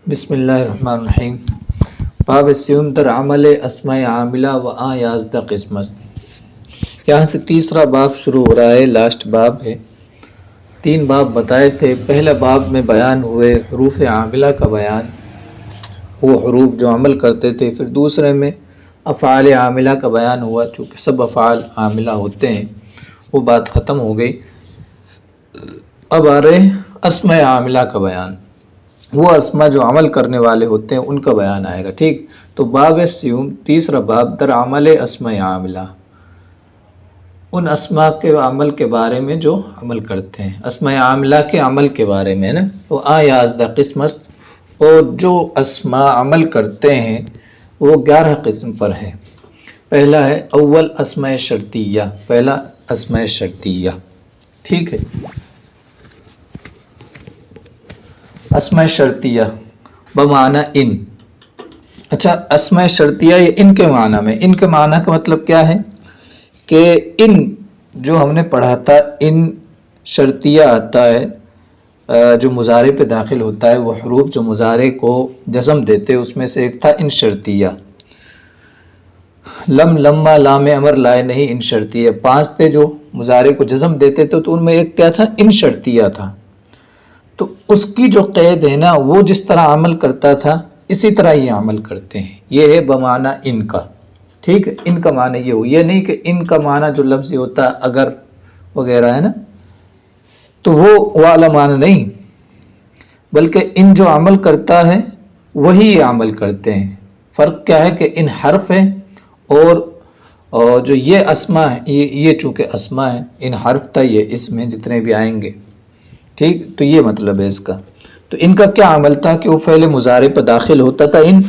بسم اللہ الرحمن الرحیم باب سیوم در عمل اسماء عاملہ و یازدہ قسمت. یہاں سے تیسرا باب شروع ہو رہا ہے، لاسٹ باب ہے. 3 باب بتائے تھے. پہلا باب میں بیان ہوئے حروف عاملہ کا بیان، وہ حروف جو عمل کرتے تھے. پھر دوسرے میں افعال عاملہ کا بیان ہوا، چونکہ سب افعال عاملہ ہوتے ہیں، وہ بات ختم ہو گئی. اب آ رہے اسماء عاملہ کا بیان، وہ اسما جو عمل کرنے والے ہوتے ہیں ان کا بیان آئے گا. ٹھیک، تو باب سیوم تیسرا باب در عمل اسماء عاملہ، ان اسما کے عمل کے بارے میں جو عمل کرتے ہیں، اسماء عاملہ کے عمل کے بارے میں نا. وہ یازدہ قسمت، اور جو اسما عمل کرتے ہیں وہ 11 قسم پر ہے. پہلا ہے اول اسماء شرطیہ، پہلا اسماء شرطیہ. ٹھیک ہے، اسماء شرطیہ بمعنی ان. اچھا، اسماء شرطیہ یہ ان کے معنی میں، ان کے معنی کا مطلب کیا ہے کہ ان جو ہم نے پڑھا تھا، ان شرطیہ آتا ہے جو مضارع پہ داخل ہوتا ہے. وہ حروف جو مضارع کو جزم دیتے، اس میں سے ایک تھا ان شرطیہ. لم، لما، لام امر، لائے نہیں، ان شرطیہ. 5 تھے جو مضارع کو جزم دیتے تھے، تو ان میں ایک کیا تھا؟ ان شرطیہ تھا. تو اس کی جو قید ہے نا، وہ جس طرح عمل کرتا تھا اسی طرح یہ عمل کرتے ہیں. یہ ہے بمعنی ان کا. ٹھیک ہے، ان کا معنی یہ ہو، یہ نہیں کہ ان کا معنی جو لفظی ہوتا ہے اگر وغیرہ ہے نا، تو وہ والا معنی نہیں، بلکہ ان جو عمل کرتا ہے وہی یہ عمل کرتے ہیں. فرق کیا ہے کہ ان حرف ہے، اور جو یہ اسما ہے، یہ چونکہ اسما ہے، ان حرف تھا، یہ اسم ہے جتنے بھی آئیں گے. ٹھیک، تو یہ مطلب ہے اس کا. تو ان کا کیا عمل تھا کہ وہ فعل مضارع پہ داخل ہوتا تھا ان،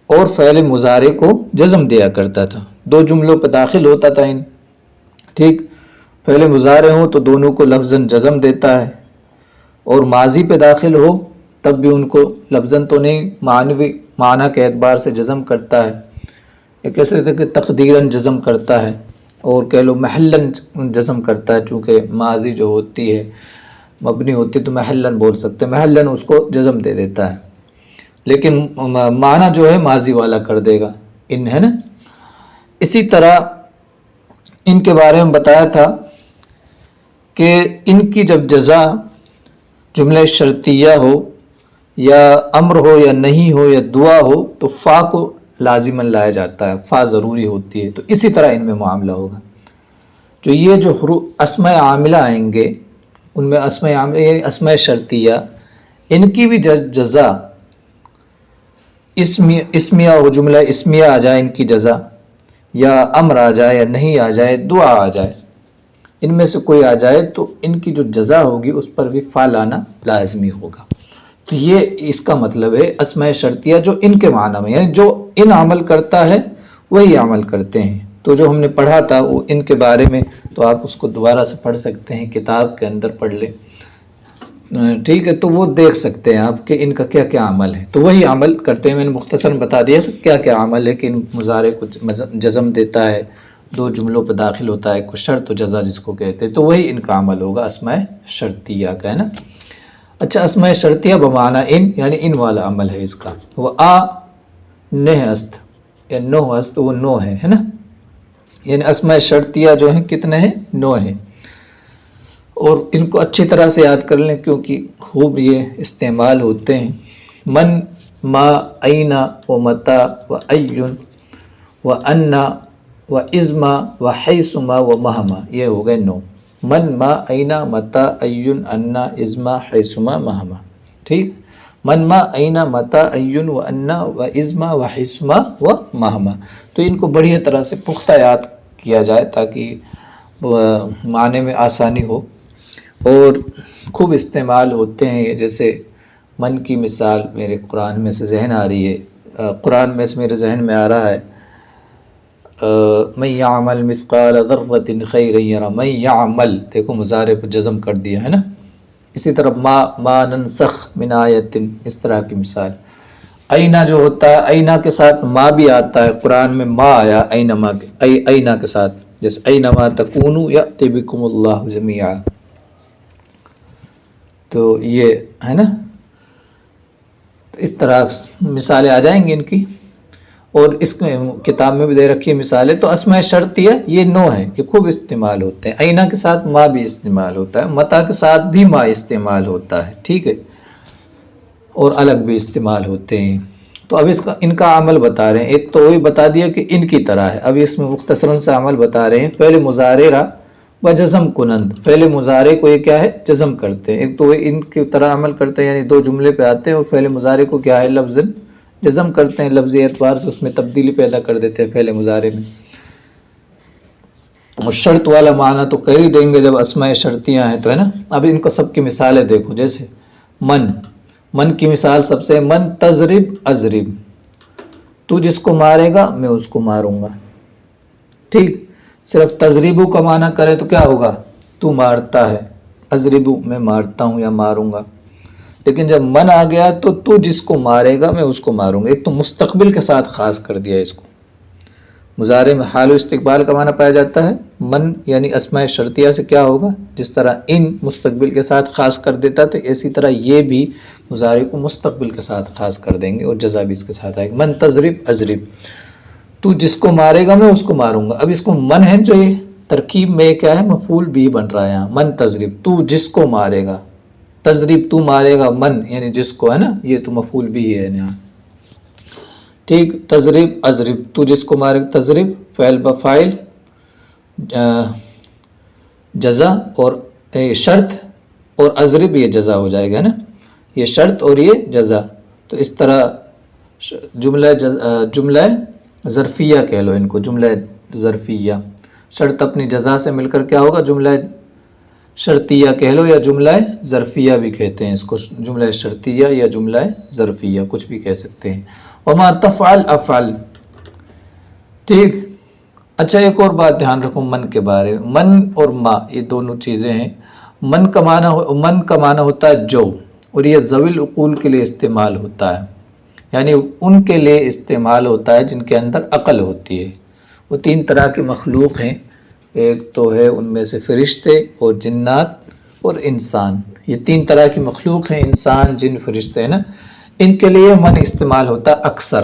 اور فعل مضارع کو جزم دیا کرتا تھا. 2 جملوں پہ داخل ہوتا تھا ان. ٹھیک، فعل مضارع ہو تو دونوں کو لفظاً جزم دیتا ہے، اور ماضی پہ داخل ہو تب بھی ان کو لفظاً تو نہیں، معنوی معنی کے اعتبار سے جزم کرتا ہے. یہ کہہ سکتے کہ تقدیراً جزم کرتا ہے، اور کہہ لو محلاً جزم کرتا ہے. چونکہ ماضی جو ہوتی ہے مبنی ہوتی تو محلاً بول سکتے، محلاً اس کو جزم دے دیتا ہے، لیکن معنی جو ہے ماضی والا کر دے گا، ان ہے نا. اسی طرح ان کے بارے میں بتایا تھا کہ ان کی جب جزا جملہ شرطیہ ہو یا امر ہو یا نہیں ہو یا دعا ہو تو فا کو لازماً لایا جاتا ہے، فا ضروری ہوتی ہے. تو اسی طرح ان میں معاملہ ہوگا. جو یہ جو اسماء عاملہ آئیں گے، ان میں اسماء عاملہ یعنی اسماء شرطیہ، ان کی بھی جزا اسمیہ ہو، جملہ اسمیہ آ جائے ان کی جزا، یا امر آ جائے یا نہیں آ جائے، دعا آ جائے، ان میں سے کوئی آ جائے تو ان کی جو جزا ہوگی اس پر بھی فا لانا لازمی ہوگا. تو یہ اس کا مطلب ہے اسماء شرطیہ جو ان کے معنی میں، یعنی جو ان عمل کرتا ہے وہی عمل کرتے ہیں. تو جو ہم نے پڑھا تھا وہ ان کے بارے میں، تو آپ اس کو دوبارہ سے پڑھ سکتے ہیں، کتاب کے اندر پڑھ لیں. ٹھیک ہے، تو وہ دیکھ سکتے ہیں آپ کہ ان کا کیا کیا عمل ہے. تو وہی عمل کرتے ہیں. میں نے مختصر بتا دیا کیا کیا عمل ہے کہ ان مضارع کو جزم دیتا ہے، 2 جملوں پہ داخل ہوتا ہے، کوئی شرط و جزا جس کو کہتے ہیں. تو وہی ان کا عمل ہوگا اسماء شرطیہ کا، ہے نا. اچھا، اسماء شرطیہ بمعنی ان، یعنی ان والا عمل ہے اس کا. وہ نہ است یا نو است، وہ نو ہے نا. یعنی اسماء شرطیہ جو ہیں کتنے ہیں؟ 9 ہیں. اور ان کو اچھی طرح سے یاد کر لیں کیونکہ خوب یہ استعمال ہوتے ہیں. من، ما، اینا و متا و ایون و انا و ازما و حیثما و مہما، یہ ہو گئے 9. من، ما، اینا، متا، ایون، انا، ازما، حیثما، مہما. ٹھیک، من، ما، اینا، متا، ایون و انا و ازما و حیثما و مہما. تو ان کو بڑھیا طرح سے پختہ یاد کیا جائے تاکہ معنی میں آسانی ہو، اور خوب استعمال ہوتے ہیں. جیسے من کی مثال میرے قرآن میں سے ذہن آ رہی ہے، قرآن میں سے میرے ذہن میں آ رہا ہے من یعمل مثقال ذرۃ خیرا یرہ. من یعمل، دیکھو مضارع کو جزم کر دیا ہے نا. اسی طرح ما ننسخ من آیت، اس طرح کی مثال. اینا جو ہوتا ہے، اینا کے ساتھ ما بھی آتا ہے. قرآن میں ما آیا اینا کے ساتھ، جیسے اینما تکونوا یأتی بکم اللہ جمیعا. تو یہ ہے نا. اس طرح مثالیں آ جائیں گی ان کی، اور اس کتاب میں بھی دے رکھی ہے مثالیں. تو اسماء شرطیہ یہ 9 ہیں، یہ خوب استعمال ہوتے ہیں. اینا کے ساتھ ما بھی استعمال ہوتا ہے، متا کے ساتھ بھی ما استعمال ہوتا ہے، ٹھیک ہے، اور الگ بھی استعمال ہوتے ہیں. تو اب ان کا عمل بتا رہے ہیں. ایک تو وہی بتا دیا کہ ان کی طرح ہے، اب اس میں مختصراً سے عمل بتا رہے ہیں. پہلے مضارع را و جزم کنند، پہلے مضارع کو یہ کیا ہے، جزم کرتے ہیں. ایک تو وہ ان کی طرح عمل کرتے ہیں، یعنی 2 جملے پہ آتے ہیں اور پہلے مضارع کو کیا ہے، لفظ جزم کرتے ہیں، لفظی اعتبار سے اس میں تبدیلی پیدا کر دیتے ہیں پہلے مضارع میں. اور شرط والا معنی تو کر ہی دیں گے جب اسماء شرطیاں ہیں تو، ہے نا. اب ان کو سب کی مثالیں دیکھو. جیسے من کی مثال سب سے، من تضرب اضرب، تو جس کو مارے گا میں اس کو ماروں گا. ٹھیک، صرف تضریبو کا معنی کرے تو کیا ہوگا، تو مارتا ہے، اضربو میں مارتا ہوں یا ماروں گا. لیکن جب من آ گیا تو جس کو مارے گا میں اس کو ماروں گا. ایک تو مستقبل کے ساتھ خاص کر دیا اس کو. مضارع میں حال و استقبال کا معنی پایا جاتا ہے. من یعنی اسماء شرطیہ سے کیا ہوگا، جس طرح ان مستقبل کے ساتھ خاص کر دیتا تھا، اسی طرح یہ بھی مضارع کو مستقبل کے ساتھ خاص کر دیں گے اور جزا بھی اس کے ساتھ آئے گا. من تضرب اضرب، تو جس کو مارے گا میں اس کو ماروں گا. اب اس کو من ہے جو یہ ترکیب میں کیا ہے، مفعول بھی بن رہا ہے یہاں. من تضرب، تو جس کو مارے گا، تضرب تو مارے گا، من یعنی جس کو، ہے نا، یہ تو مفعول بھی ہے یہاں. ٹھیک، تضرب اضرب، تو جس کو مارے گا، تضرب فعل بفاعل جزا اور شرط، اور اضرب یہ جزا ہو جائے گا نا، یہ شرط اور یہ جزا. تو اس طرح جملہ ظرفیہ کہہ لو ان کو، جملہ ظرفیہ. شرط اپنی جزا سے مل کر کیا ہوگا، جملہ شرطیہ کہہ لو یا جملہ ظرفیہ بھی کہتے ہیں اس کو، جملہ شرطیہ یا جملہ ظرفیہ کچھ بھی کہہ سکتے ہیں. وما تفعل افعل. ٹھیک، اچھا ایک اور بات دھیان رکھو من کے بارے میں. من اور ما یہ دونوں چیزیں ہیں. من کا معنی ہوتا ہے جو، اور یہ ذوی العقول کے لیے استعمال ہوتا ہے، یعنی ان کے لیے استعمال ہوتا ہے جن کے اندر عقل ہوتی ہے. وہ 3 طرح کے مخلوق ہیں، ایک تو ہے ان میں سے فرشتے اور جنات اور انسان. یہ 3 طرح کی مخلوق ہیں، انسان جن فرشتے ہیں نا. ان کے لیے من استعمال ہوتا ہے اکثر.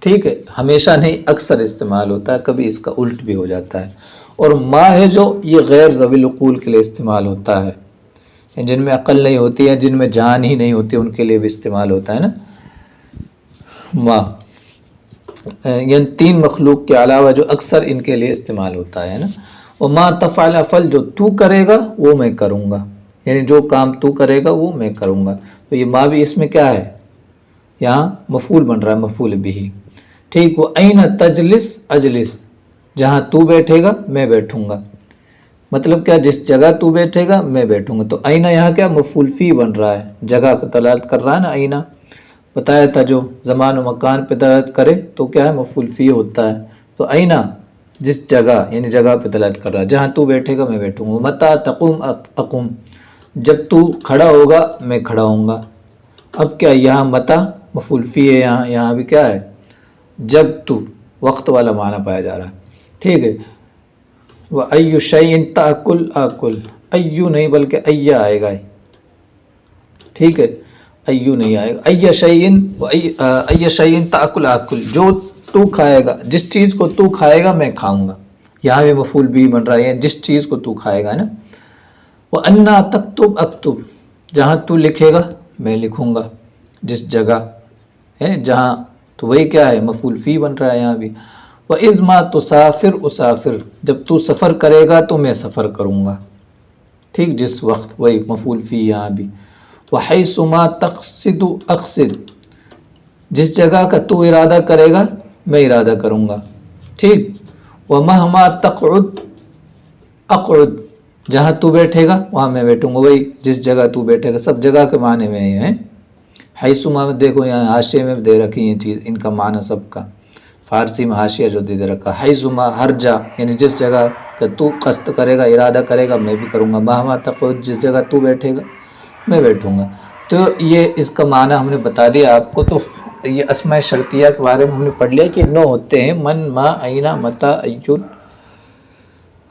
ٹھیک ہے، ہمیشہ نہیں، اکثر استعمال ہوتا ہے، کبھی اس کا الٹ بھی ہو جاتا ہے. اور ما ہے جو، یہ غیر ذوی العقول کے لیے استعمال ہوتا ہے، جن میں عقل نہیں ہوتی ہے، جن میں جان ہی نہیں ہوتی، ان کے لیے بھی استعمال ہوتا ہے نا ما. یعنی 3 مخلوق کے علاوہ جو اکثر ان کے لیے استعمال ہوتا ہے نا. اور ما تفعل افعل، جو تو کرے گا وہ میں کروں گا، یعنی جو کام تو کرے گا وہ میں کروں گا. تو یہ ما بھی اس میں کیا ہے، یہاں مفعول بن رہا ہے، مفعول بھی. ٹھیک، وہ این تجلس اجلس، جہاں تو بیٹھے گا میں بیٹھوں گا. مطلب کیا، جس جگہ تو بیٹھے گا میں بیٹھوں گا. تو اینا یہاں کیا مفعول فی بن رہا ہے، جگہ کو دلالت کر رہا ہے نا. اینا بتایا تھا جو زمان و مکان پہ دلالت کرے تو کیا ہے، مفعول فی ہوتا ہے. تو اینا جس جگہ، یعنی جگہ پہ دلالت کر رہا ہے، جہاں تو بیٹھے گا میں بیٹھوں گا. متی تقوم اقوم، جب تو کھڑا ہوگا میں کھڑا ہوں گا. اب کیا یہاں متی مفعول فی ہے، یہاں بھی کیا ہے، جب تو وقت والا معنی پایا جا رہا ہے. ٹھیک ہے، وَأَيُّ شَيْءٍ تَأْكُلْ آکل، ایو نہیں بلکہ ایا آئے گا. ٹھیک ہے، ایو نہیں آئے گا. اَيَّ شَيْءٍ تَأْكُلْ آکل، جو تو کھائے گا، جس چیز کو تو کھائے گا میں کھاؤں گا. یہاں بھی مفعول بھی بن رہا ہے، جس چیز کو تو کھائے گا نا. وَأَنَّا تَكْتُبْ أَكْتُبْ، جہاں تو لکھے گا میں لکھوں گا، جس جگہ ہے جہاں، تو وہی کیا ہے، مفعول فی بن رہا ہے یہاں بھی. وَإِذْ مَا تُسَافِرْ أُسَافِرْ، جب تو سفر کرے گا تو میں سفر کروں گا. ٹھیک، جس وقت، وہی مفعول فی یہاں بھی. وَحَيْثُ مَا تَقْصِدُ أَقْصِدْ، جس جگہ کا تو ارادہ کرے گا میں ارادہ کروں گا. ٹھیک، وَمَهْمَا تَقْعُدْ أَقْعُدْ، جہاں تو بیٹھے گا وہاں میں بیٹھوں گا. وہی جس جگہ تو بیٹھے گا، سب جگہ کے معنی میں ہیں. حیث ما میں دیکھو یہاں حاشیے میں دے رکھی یہ چیز، ان کا معنی سب کا فارسی میں حاشیہ جو دے رکھا، حیث ما ہر جا، یعنی جس جگہ کہ تو قصد کرے گا، ارادہ کرے گا میں بھی کروں گا. مہما تقعد، جس جگہ تو بیٹھے گا میں بیٹھوں گا. تو یہ اس کا معنی ہم نے بتا دیا آپ کو. تو یہ اسماء شرطیہ کے بارے میں ہم نے پڑھ لیا کہ 9 ہوتے ہیں، من، ما، اینا، متی، ایو،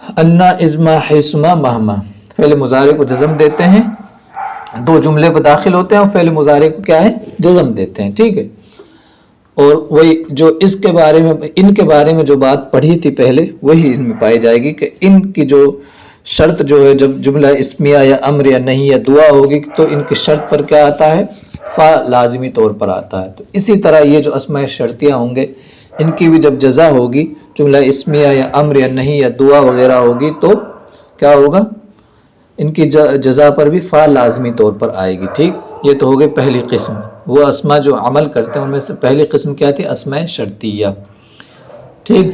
انا، اذ ما، حیث ما، مہما. پہلے مضارع کو جزم دیتے ہیں دو جملے پہ داخل ہوتے ہیں اور فعل مضارع کو کیا ہے جزم دیتے ہیں. ٹھیک ہے. اور وہی جو اس کے بارے میں ان کے بارے میں جو بات پڑھی تھی پہلے وہی ان میں پائی جائے گی کہ ان کی جو شرط جو ہے جب جملہ اسمیہ یا امر یا نہیں یا دعا ہوگی تو ان کی شرط پر کیا آتا ہے فا لازمی طور پر آتا ہے. تو اسی طرح یہ جو اسماء شرطیاں ہوں گے ان کی بھی جب جزا ہوگی جملہ اسمیہ یا امر یا نہیں یا دعا وغیرہ ہوگی تو کیا ہوگا ان کی جزا پر بھی فا لازمی طور پر آئے گی. ٹھیک. یہ تو ہو گئی پہلی قسم. وہ اسما جو عمل کرتے ہیں ان میں سے پہلی قسم کیا تھی اسماء شرطیہ. ٹھیک.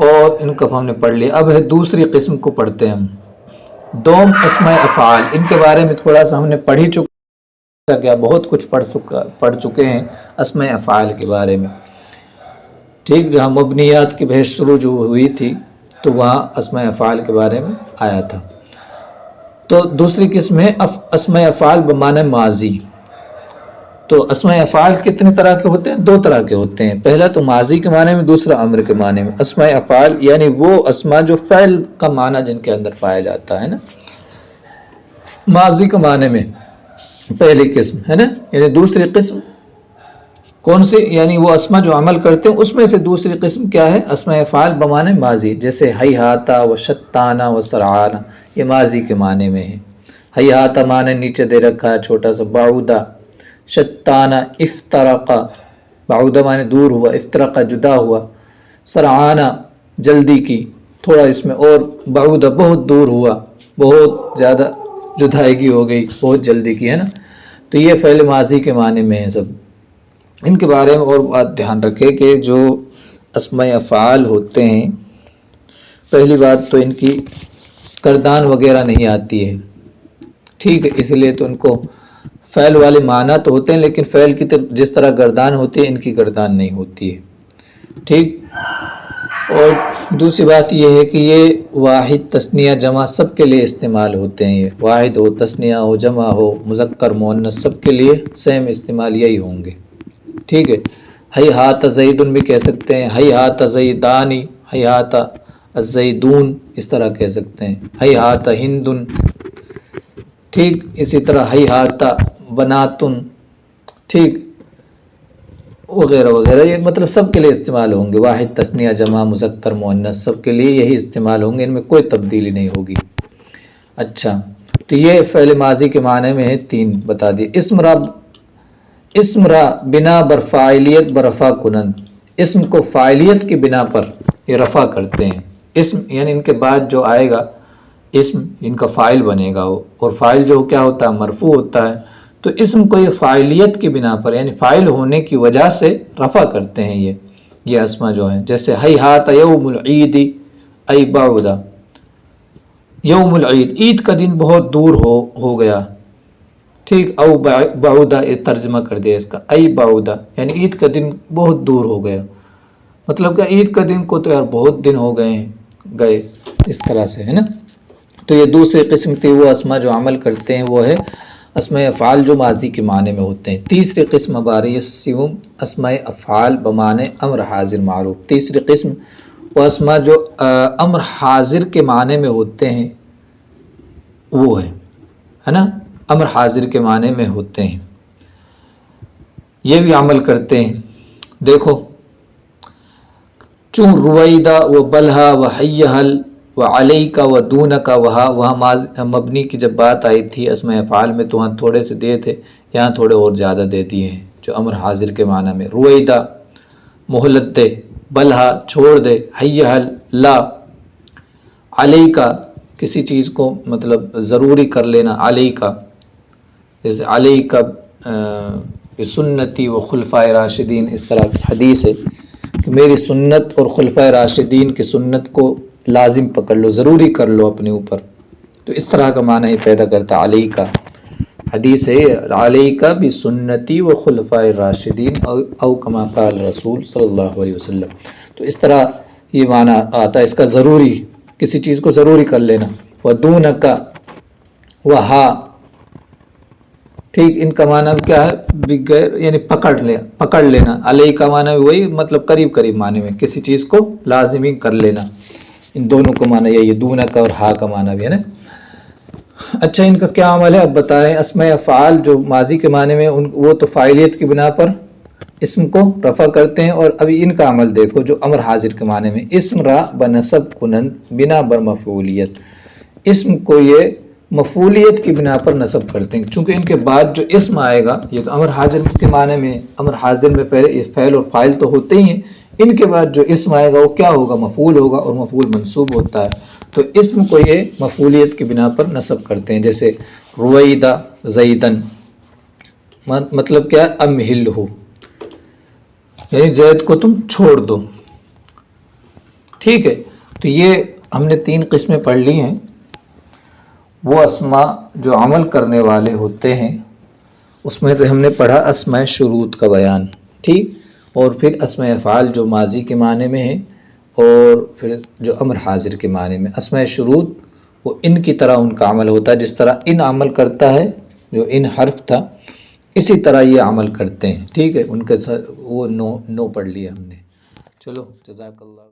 اور ان کو ہم نے پڑھ لیا. اب ہے دوسری قسم کو پڑھتے ہیں ہم دوم اسماء افعال. ان کے بارے میں تھوڑا سا ہم نے پڑھ ہی کیا بہت کچھ پڑھ چکے ہیں اسماء افعال کے بارے میں. ٹھیک. جہاں مبنیات کی بحث شروع جو ہوئی تھی تو وہاں اسماء افعال کے بارے میں آیا تھا. تو دوسری قسم ہے اسماء افعال بمعنی ماضی. تو اسماء افعال کتنے طرح کے ہوتے ہیں؟ دو طرح کے ہوتے ہیں. پہلا تو ماضی کے معنی میں دوسرا امر کے معنی میں. اسماء افعال یعنی وہ اسماء جو فعل کا معنی جن کے اندر پایا جاتا ہے نا ماضی کے معنی میں پہلی قسم ہے نا. یعنی دوسری قسم کون سی؟ یعنی وہ اسماء جو عمل کرتے ہیں اس میں سے دوسری قسم کیا ہے اسماء افعال بمعنی ماضی. جیسے ہیہاتا و شتانا و سرعانا یہ ماضی کے معنی میں ہے. ہیہاتا معنی نیچے دے رکھا ہے چھوٹا سا بعودا. شتانا افترقا بعودا معنی دور ہوا افترقا جدا ہوا. سرعانا جلدی کی تھوڑا اس میں اور بعودا بہت دور ہوا بہت زیادہ جدائیگی ہو گئی بہت جلدی کی ہے نا. تو یہ فعل ماضی کے معنی میں ہے سب. ان کے بارے میں اور بات دھیان رکھے کہ جو اسماء افعال ہوتے ہیں پہلی بات تو ان کی گردان وغیرہ نہیں آتی ہے. ٹھیک ہے. اس لیے تو ان کو فعل والے معنی تو ہوتے ہیں لیکن فعل کی جس طرح گردان ہوتی ہے ان کی گردان نہیں ہوتی ہے. ٹھیک. اور دوسری بات یہ ہے کہ یہ واحد تثنیہ جمع سب کے لیے استعمال ہوتے ہیں. یہ واحد ہو تثنیہ ہو جمع ہو مذکر مؤنث سب کے لیے سیم استعمال یہی ہوں گے. ٹھیک ہے. ہیہات زیدن بھی کہہ سکتے ہیں ہیہات زیدانی ہیہات الزیدون اس طرح کہہ سکتے ہیں ہیہات ہندن. ٹھیک. اسی طرح ہیہات بناتن. ٹھیک. وغیرہ وغیرہ یہ مطلب سب کے لیے استعمال ہوں گے. واحد تثنیہ جمع مذکر مؤنث سب کے لیے یہی استعمال ہوں گے. ان میں کوئی تبدیلی نہیں ہوگی. اچھا تو یہ فعل ماضی کے معنی میں ہے تین بتا دیے. اسم را بنا بر فاعلیت برفع کنند. اسم کو فاعلیت کی بنا پر یہ رفع کرتے ہیں. اسم یعنی ان کے بعد جو آئے گا اسم ان کا فاعل بنے گا وہ اور فاعل جو کیا ہوتا ہے مرفوع ہوتا ہے. تو اسم کو یہ فاعلیت کی بنا پر یعنی فاعل ہونے کی وجہ سے رفع کرتے ہیں یہ اسما جو ہیں. جیسے ہیہات یوم العید ای بعودا. یوم العید عید کا دن بہت دور ہو گیا. ٹھیک. او بعودا ترجمہ کر دیا اس کا ای بعودا یعنی عید کا دن بہت دور ہو گیا. مطلب کہ عید کا دن کو تو یار بہت دن ہو گئے اس طرح سے ہے نا. تو یہ دوسری قسم کی وہ اسما جو عمل کرتے ہیں وہ ہے اسماء افعال جو ماضی کے معنی میں ہوتے ہیں. تیسری قسم اب آ رہی ہے سیوم اسماء افعال بمعنی امر حاضر معروف. تیسری قسم وہ اسما جو امر حاضر کے معنی میں ہوتے ہیں وہ ہے نا امر حاضر کے معنی میں ہوتے ہیں یہ بھی عمل کرتے ہیں. دیکھو چون رویدہ و بلہا و حیہل و علیکا و دونکا وہاں مبنی کی جب بات آئی تھی اسماء افعال میں تو وہاں تھوڑے سے دیے تھے یہاں تھوڑے اور زیادہ دے دیے ہیں جو امر حاضر کے معنی میں. رویدہ مہلت دے بلہا چھوڑ دے حیہل لا علیکا کسی چیز کو مطلب ضروری کر لینا علیکا جیسے علیکا سنتی و خلفائے راشدین اس طرح کی حدیث ہے کہ میری سنت اور خلفائے راشدین کی سنت کو لازم پکڑ لو ضروری کر لو اپنے اوپر. تو اس طرح کا معنی ہی پیدا کرتا علیکا. حدیث ہے علیکا بسنتی و خلفائے راشدین او کما قال رسول صلی اللہ علیہ وسلم. تو اس طرح یہ معنی آتا ہے اس کا ضروری کسی چیز کو ضروری کر لینا. ودونکا وہا. ٹھیک. ان کا معنی کیا ہے یعنی پکڑ لینا. علیہ کا معنی وہی مطلب قریب معنی میں کسی چیز کو لازمی کر لینا. ان دونوں کو معنی یہی دونکا اور ہا کا معنی بھی ہے نا. اچھا ان کا کیا عمل ہے اب بتائیں. اسماء افعال جو ماضی کے معنی میں وہ تو فاعلیت کی بنا پر اسم کو رفع کرتے ہیں، اور ابھی ان کا عمل دیکھو جو امر حاضر کے معنی میں اسم را بنسب کنن بنا بر مفعولیت. اسم کو یہ مفعولیت کی بنا پر نصب کرتے ہیں، چونکہ ان کے بعد جو اسم آئے گا یہ تو امر حاضر کے معنی میں، امر حاضر میں پہلے فعل اور فاعل تو ہوتے ہی ہیں، ان کے بعد جو اسم آئے گا وہ کیا ہوگا؟ مفعول ہوگا، اور مفعول منصوب ہوتا ہے، تو اسم کو یہ مفعولیت کی بنا پر نصب کرتے ہیں. جیسے رویدہ زیدن، مطلب کیا؟ امہل ہو، یعنی زید کو تم چھوڑ دو. ٹھیک ہے، تو یہ ہم نے 3 قسمیں پڑھ لی ہیں. وہ اسماء جو عمل کرنے والے ہوتے ہیں اس میں سے ہم نے پڑھا اسماء شروط کا بیان، ٹھیک، اور پھر اسماء افعال جو ماضی کے معنی میں ہیں، اور پھر جو امر حاضر کے معنی میں. اسماء شروط وہ ان کی طرح ان کا عمل ہوتا ہے، جس طرح ان عمل کرتا ہے، جو ان حرف تھا اسی طرح یہ عمل کرتے ہیں. ٹھیک ہے، ان کے ساتھ وہ نو پڑھ لیا ہم نے. چلو جزاک اللہ.